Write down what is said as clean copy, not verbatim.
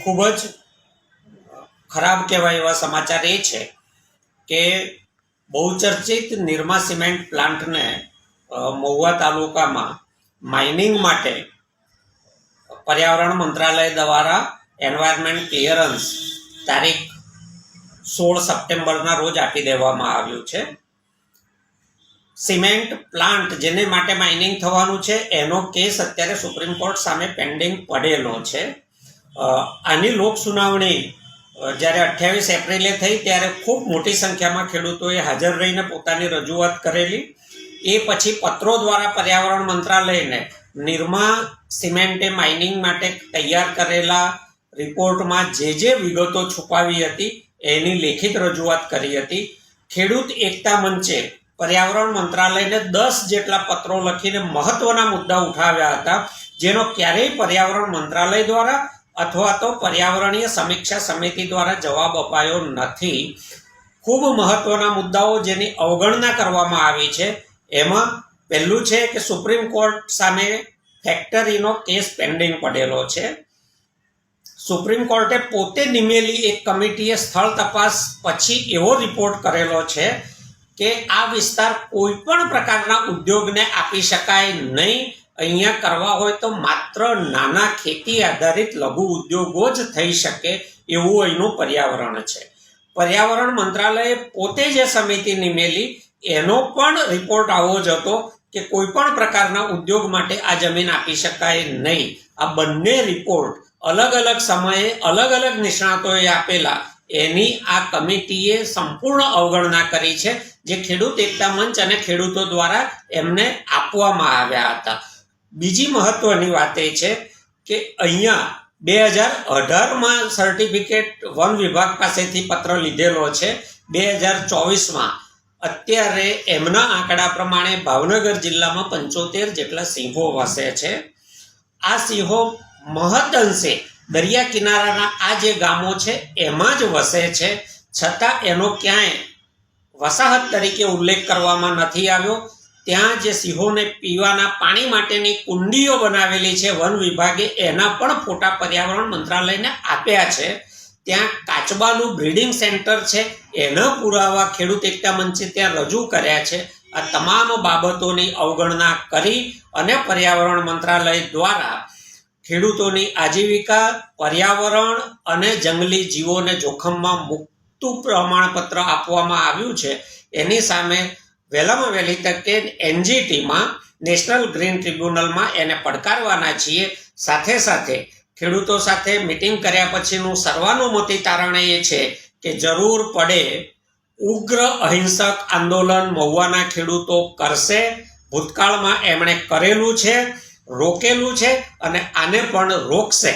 ખૂબ જ ખરાબ કહેવાય એવા સમાચાર એ છે કે બહુચર્ચિત નિરમા સિમેન્ટ પ્લાન્ટને મહુવા તાલુકામાં માઇનિંગ માટે પર્યાવરણ મંત્રાલય દ્વારા એન્વાયરમેન્ટ ક્લિયરન્સ તારીખ 16 સપ્ટેમ્બરના રોજ આપી દેવામાં આવ્યું છે. સિમેન્ટ પ્લાન્ટ જેને માટે માઇનિંગ થવાનું છે એનો કેસ અત્યારે સુપ્રીમ કોર્ટ સામે પેન્ડિંગ પડેલો છે. આની લોક સુનાવણી જ્યારે 28 એપ્રિલે થઈ ત્યારે ખૂબ મોટી સંખ્યામાં ખેડૂતોએ હાજર રહીને પોતાની રજૂઆત કરેલી. એ પછી પત્રો દ્વારા પર્યાવરણ મંત્રાલયને નિરમા સિમેન્ટે માઇનિંગ માટે તૈયાર કરેલા રિપોર્ટમાં જે વિગતો છુપાવી હતી એની લેખિત રજૂઆત કરી હતી. ખેડૂત એકતા મંચે પર્યાવરણ મંત્રાલયને 10 જેટલા પત્રો લખીને મહત્વના મુદ્દા ઉઠાવ્યા હતા, જેનો ક્યારેય પર્યાવરણ મંત્રાલય દ્વારા અથવા તો પર્યાવરણીય સમીક્ષા સમિતિ દ્વારા જવાબ અપાયો નથી. ખૂબ મહત્વના મુદ્દાઓ જેની અવગણના કરવામાં આવી છે એમાં પહેલું છે કે સુપ્રીમ કોર્ટ સામે ફેક્ટરીનો કેસ પેન્ડિંગ પડેલો છે. સુપ્રીમ કોર્ટે પોતે નિમેલી એક કમિટીએ સ્થળ તપાસ પછી એવો રિપોર્ટ કરેલો છે કે આ વિસ્તાર કોઈ પણ પ્રકારના ઉદ્યોગને આપી શકાય નહીં. અહીંયા કરવા હોય તો માત્ર નાના ખેતી આધારિત લઘુ ઉદ્યોગો જ થઈ શકે એવું અહીંનું પર્યાવરણ છે. પર્યાવરણ મંત્રાલયે પોતે જે સમિતિ નિમેલી એનો પણ રિપોર્ટ આવો જ હતો કે કોઈ પણ પ્રકારના ઉદ્યોગ માટે આ જમીન આપી શકાય નહીં. આ બંને રિપોર્ટ અલગ અલગ સમયે અલગ અલગ નિષ્ણાતોએ આપેલા એની આ કમિટીએ સંપૂર્ણ અવગણના કરી છે, જે ખેડૂત એકતા મંચ અને ખેડૂતો દ્વારા એમને આપવામાં આવ્યા હતા. બીજી મહત્વની વાત એ છે કે અહીંયા 2018માં સર્ટિફિકેટ વન વિભાગ પાસેથી પત્ર લીધેલો છે. 2024માં અત્યારે એમના આંકડા પ્રમાણે ભાવનગર જિલ્લામાં 75 જેટલા સિંહો વસે છે. આ સિંહો મહદઅંશે દરિયા કિનારાના આ જે ગામો છે એમાં જ વસે છે, છતાં એનો ક્યાંય વસાહત તરીકે ઉલ્લેખ કરવામાં નથી આવ્યો. ત્યાં જે સિંહોને પીવાના પાણી માટેની કુંડીઓ બનાવેલી છે વન વિભાગે, એના પણ ફોટા પર્યાવરણ મંત્રાલયને આપ્યા છે. ત્યાં કાચબાનું બ્રીડિંગ સેન્ટર છે એના પુરાવા ખેડૂત એકતા મંચે ત્યાં રજૂ કર્યા છે. આ તમામ બાબતોની અવગણના કરી અને પર્યાવરણ મંત્રાલય દ્વારા ખેડૂતોની આજીવિકા, પર્યાવરણ અને જંગલી જીવોને જોખમમાં મૂકતું પ્રમાણપત્ર આપવામાં આવ્યું છે. એની સામે વહેલામાં વહેલી તકે એનજીટીમાં નેશનલ ગ્રીન ટ્રિબ્યુનલમાં એને પડકારવાના છીએ. સાથે સાથે ખેડૂતો સાથે મિટિંગ કર્યા પછીનું સર્વાનુમતિ તારણ એ છે કે જરૂર પડે ઉગ્ર અહિંસક આંદોલન મહુવાના ખેડૂતો કરશે. ભૂતકાળમાં એમણે કરેલું છે, રોકેલું છે અને આને પણ રોકશે.